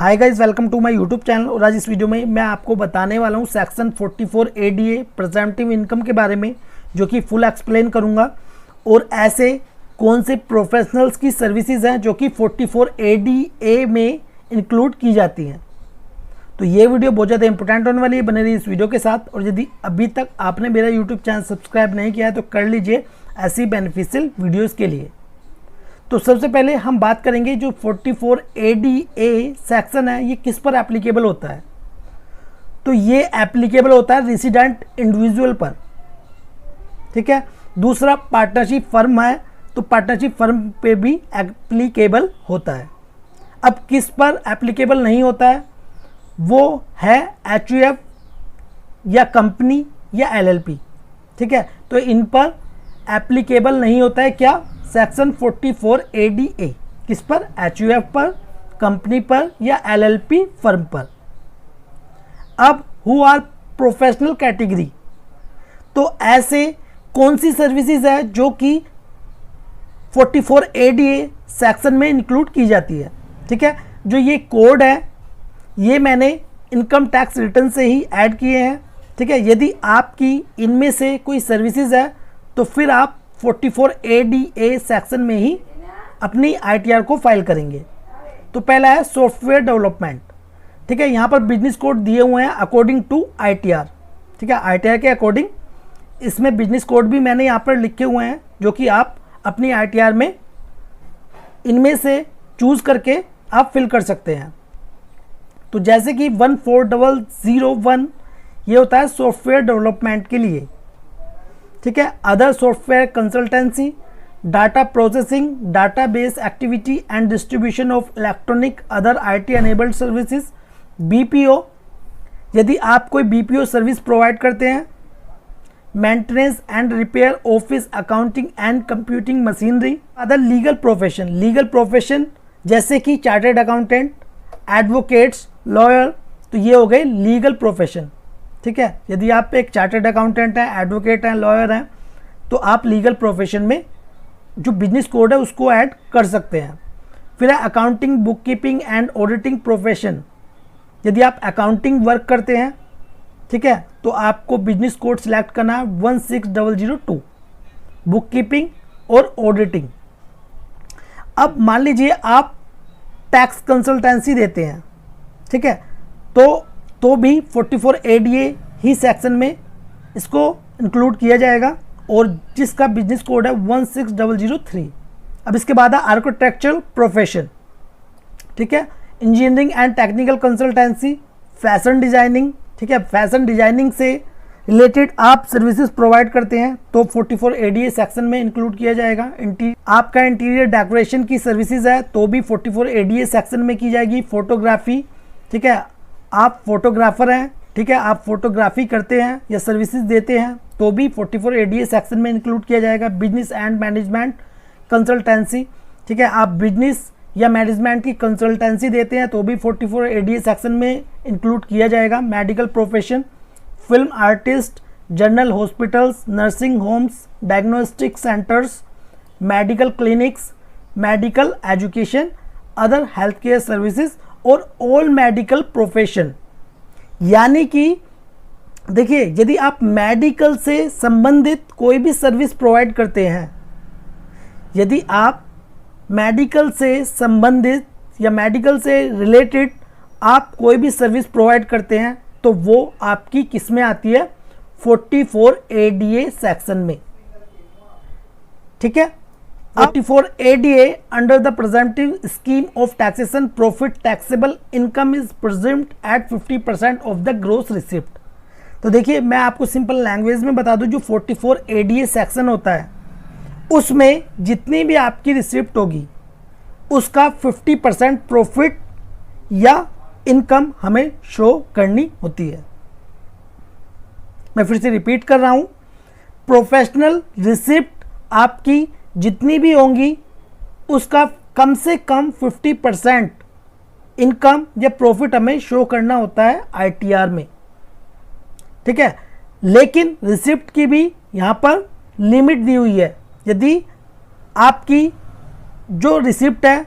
Hi guys, welcome to my YouTube channel. और आज इस वीडियो में मैं आपको बताने वाला हूँ सेक्शन 44 ADA प्रेजेंटिव इनकम के बारे में, जो कि फुल एक्सप्लेन करूँगा। और ऐसे कौन से प्रोफेशनल्स की सर्विसेज हैं जो कि 44 ADA में इंक्लूड की जाती हैं। तो ये वीडियो बहुत ज़्यादा इंपॉर्टेंट होने वाली है, बने रही इस वीडियो के साथ। और यदि अभी तक आपने मेरा यूट्यूब चैनल सब्सक्राइब नहीं किया है तो कर लीजिए ऐसी बेनिफिशियल वीडियोज़ के लिए। तो सबसे पहले हम बात करेंगे जो 44 ADA सेक्शन है ये किस पर एप्लीकेबल होता है। तो ये एप्लीकेबल होता है रेसिडेंट इंडिविजुअल पर, ठीक है। दूसरा पार्टनरशिप फर्म है तो पार्टनरशिप फर्म पे भी एप्लीकेबल होता है। अब किस पर एप्लीकेबल नहीं होता है वो है HUF या कंपनी या LLP, ठीक है। तो इन पर एप्लीकेबल नहीं होता है क्या, सेक्शन 44 ADA। किस पर? HUF पर, कंपनी पर या LLP फर्म पर। अब हु आर प्रोफेशनल कैटेगरी, तो ऐसे कौन सी सर्विसेज है जो कि 44 ADA सेक्शन में इंक्लूड की जाती है, ठीक है। जो ये कोड है ये मैंने इनकम टैक्स रिटर्न से ही ऐड किए हैं, ठीक है। यदि आपकी इनमें से कोई सर्विसेज है तो फिर आप 44 ADA सेक्शन में ही अपनी ITR को फाइल करेंगे। तो पहला है सॉफ्टवेयर डेवलपमेंट, ठीक है। यहाँ पर बिजनेस कोड दिए हुए हैं अकॉर्डिंग टू ITR, ठीक है। ITR के अकॉर्डिंग इसमें बिजनेस कोड भी मैंने यहाँ पर लिखे हुए हैं जो कि आप अपनी ITR में इनमें से चूज़ करके आप फिल कर सकते हैं। तो जैसे कि 14001 ये होता है सॉफ्टवेयर डेवलपमेंट के लिए, ठीक है। Other software consultancy, data processing, database activity and distribution of electronic other IT enabled services, BPO यदि आप कोई BPO सर्विस प्रोवाइड करते हैं, maintenance and repair office accounting and computing machinery. Other legal profession जैसे कि चार्टर्ड अकाउंटेंट, एडवोकेट्स, लॉयर, तो ये हो गए लीगल प्रोफेशन, ठीक है। यदि आप एक चार्टर्ड अकाउंटेंट हैं, एडवोकेट हैं, लॉयर हैं तो आप लीगल प्रोफेशन में जो बिजनेस कोड है उसको ऐड कर सकते हैं। फिर है accounting, book keeping and auditing profession. यदि आप अकाउंटिंग वर्क करते हैं, ठीक है, तो आपको बिजनेस कोड सिलेक्ट करना है 16002, बुक कीपिंग और ऑडिटिंग। अब मान लीजिए आप टैक्स कंसल्टेंसी देते हैं, ठीक है, तो भी 44 ADA ही सेक्शन में इसको इंक्लूड किया जाएगा और जिसका बिजनेस कोड है 16003। अब इसके बाद है आर्किटेक्चरल प्रोफेशन, ठीक है। Engineering and technical consultancy, fashion designing, ठीक है। फैशन डिजाइनिंग से रिलेटेड आप सर्विसेज प्रोवाइड करते हैं तो 44 ADA सेक्शन में इंक्लूड किया जाएगा। आपका इंटीरियर डेकोरेशन की सर्विसेज है तो भी 44 ADA सेक्शन में की जाएगी। फोटोग्राफी, ठीक है, आप फोटोग्राफर हैं, ठीक है, आप फोटोग्राफी करते हैं या सर्विसेज देते हैं तो भी 44 ADA सेक्शन में इंक्लूड किया जाएगा। बिजनेस एंड मैनेजमेंट कंसल्टेंसी, ठीक है, आप बिजनेस या मैनेजमेंट की कंसल्टेंसी देते हैं तो भी 44 ADA सेक्शन में इंक्लूड किया जाएगा। Medical profession, film artist, general hospitals, nursing homes, diagnostic centres, medical clinics, medical education, other health care services और ऑल मेडिकल प्रोफेशन। यानी कि देखिए, यदि आप मेडिकल से संबंधित कोई भी सर्विस प्रोवाइड करते हैं, यदि आप मेडिकल से संबंधित या मेडिकल से रिलेटेड आप कोई भी सर्विस प्रोवाइड करते हैं तो वो आपकी किस में आती है, 44 ADA सेक्शन में, ठीक है। 44 ADA under the presumptive scheme of taxation profit taxable income is presumed at 50% of the gross receipt. तो देखिए, मैं आपको सिंपल लैंग्वेज में बता दूं, जो 44 ADA सेक्शन होता है उसमें जितनी भी आपकी रिसिप्ट होगी उसका 50% प्रॉफिट या इनकम हमें शो करनी होती है। मैं फिर से रिपीट कर रहा हूं, प्रोफेशनल रिसिप्ट आपकी जितनी भी होंगी उसका कम से कम 50% इनकम या प्रॉफिट हमें शो करना होता है ITR में, ठीक है। लेकिन रिसिप्ट की भी यहाँ पर लिमिट दी हुई है। यदि आपकी जो रिसिप्ट है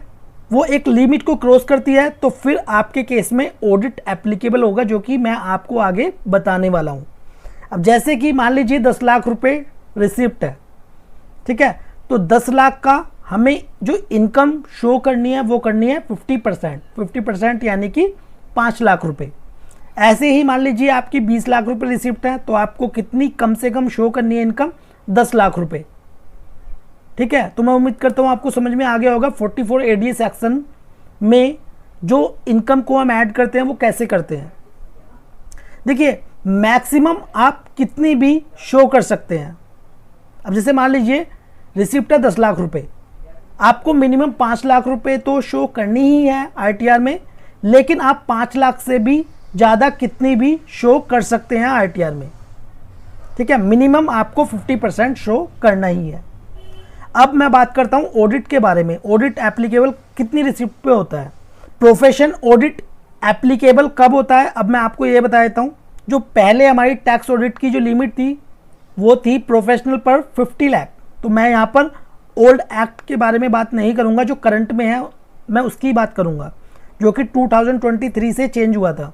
वो एक लिमिट को क्रॉस करती है तो फिर आपके केस में ऑडिट एप्लीकेबल होगा, जो कि मैं आपको आगे बताने वाला हूँ। अब जैसे कि मान लीजिए 10 लाख रुपए रिसिप्ट है, ठीक है, तो 10 लाख का हमें जो इनकम शो करनी है वो करनी है 50%, यानी कि 5 लाख रुपए। ऐसे ही मान लीजिए आपकी 20 लाख रुपए रिसिप्ट है, तो आपको कितनी कम से कम शो करनी है इनकम? 10 लाख रुपए, ठीक है। तो मैं उम्मीद करता हूँ आपको समझ में आ गया होगा 44 ADA सेक्शन में जो इनकम को हम ऐड करते हैं वो कैसे करते हैं। देखिए मैक्सिमम आप कितनी भी शो कर सकते हैं। अब जैसे मान लीजिए रिसिप्ट है 10 लाख रुपए, आपको मिनिमम 5 लाख रुपए तो शो करनी ही है ITR में, लेकिन आप 5 लाख से भी ज़्यादा कितनी भी शो कर सकते हैं ITR में, ठीक है। मिनिमम आपको 50% शो करना ही है। अब मैं बात करता हूं ऑडिट के बारे में। ऑडिट एप्लीकेबल कितनी रिसिप्ट पे होता है? प्रोफेशन ऑडिट एप्लीकेबल कब होता है? अब मैं आपको ये बता देता हूं। जो पहले हमारी टैक्स ऑडिट की जो लिमिट थी वो थी प्रोफेशनल पर 50 लाख। तो मैं यहाँ पर ओल्ड एक्ट के बारे में बात नहीं करूँगा, जो करंट में है मैं उसकी बात करूँगा, जो कि 2023 से चेंज हुआ था,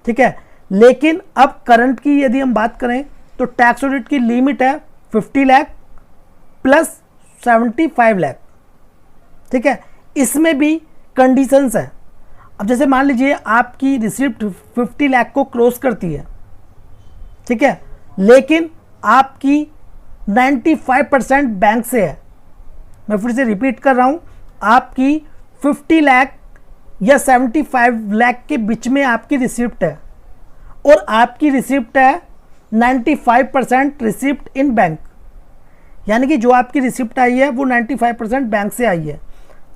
ठीक है। लेकिन अब करंट की यदि हम बात करें तो टैक्स ऑडिट की लिमिट है 50 लाख प्लस 75 लाख, ठीक है। इसमें भी कंडीशंस है। अब जैसे मान लीजिए आपकी रिसिप्ट 50 लाख को क्रॉस करती है, ठीक है, लेकिन आपकी 95% बैंक से है। मैं फिर से रिपीट कर रहा हूं, आपकी 50 लाख या 75 लाख के बीच में आपकी रिसिप्ट है और आपकी रिसिप्ट है 95% रिसिप्ट इन बैंक, यानी कि जो आपकी रिसिप्ट आई है वो 95% बैंक से आई है,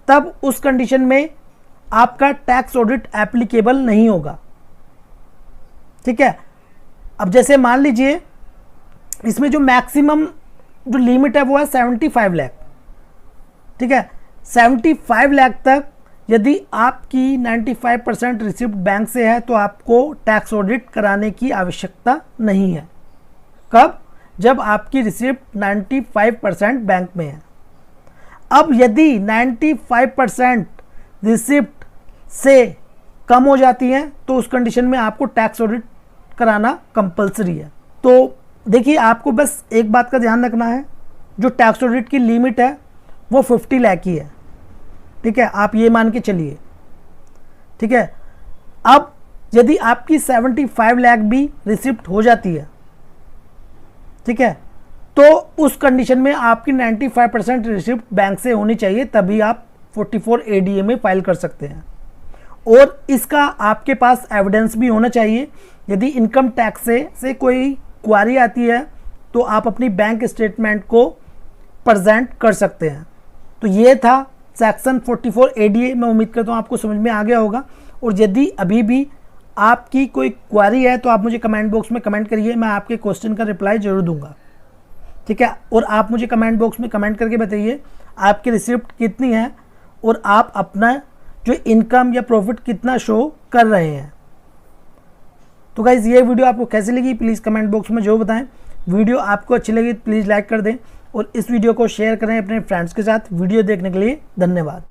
तब उस कंडीशन में आपका टैक्स ऑडिट एप्लीकेबल नहीं होगा, ठीक है। अब जैसे मान लीजिए इसमें जो मैक्सिमम जो लिमिट है वो है 75 लाख, ठीक है। 75 लाख तक यदि आपकी 95% रिसिप्ट बैंक से है तो आपको टैक्स ऑडिट कराने की आवश्यकता नहीं है। कब? जब आपकी रिसिप्ट 95% बैंक में है। अब यदि 95% रिसिप्ट से कम हो जाती है तो उस कंडीशन में आपको टैक्स ऑडिट कराना कंपलसरी है। तो देखिए आपको बस एक बात का ध्यान रखना है, जो टैक्स ऑडिट की लिमिट है वो 50 लाख ही है, ठीक है, आप ये मान के चलिए, ठीक है। अब यदि आपकी 75 लाख भी रिसिप्ट हो जाती है, ठीक है, तो उस कंडीशन में आपकी 95% रिसिप्ट बैंक से होनी चाहिए, तभी आप 44 ADA में फाइल कर सकते हैं। और इसका आपके पास एविडेंस भी होना चाहिए। यदि इनकम टैक्स से कोई क्वारी आती है तो आप अपनी बैंक स्टेटमेंट को प्रेजेंट कर सकते हैं। तो ये था सेक्शन 44 ADA। मैं उम्मीद करता हूँ आपको समझ में आ गया होगा। और यदि अभी भी आपकी कोई क्वारी है तो आप मुझे कमेंट बॉक्स में कमेंट करिए, मैं आपके क्वेश्चन का रिप्लाई जरूर दूंगा, ठीक है। और आप मुझे कमेंट बॉक्स में कमेंट करके बताइए आपकी रिसिप्ट कितनी है और आप अपना जो इनकम या प्रॉफिट कितना शो कर रहे हैं। तो गाइज़ ये वीडियो आपको कैसी लगी प्लीज़ कमेंट बॉक्स में जो बताएं। वीडियो आपको अच्छी लगी प्लीज़ लाइक कर दें और इस वीडियो को शेयर करें अपने फ्रेंड्स के साथ। वीडियो देखने के लिए धन्यवाद।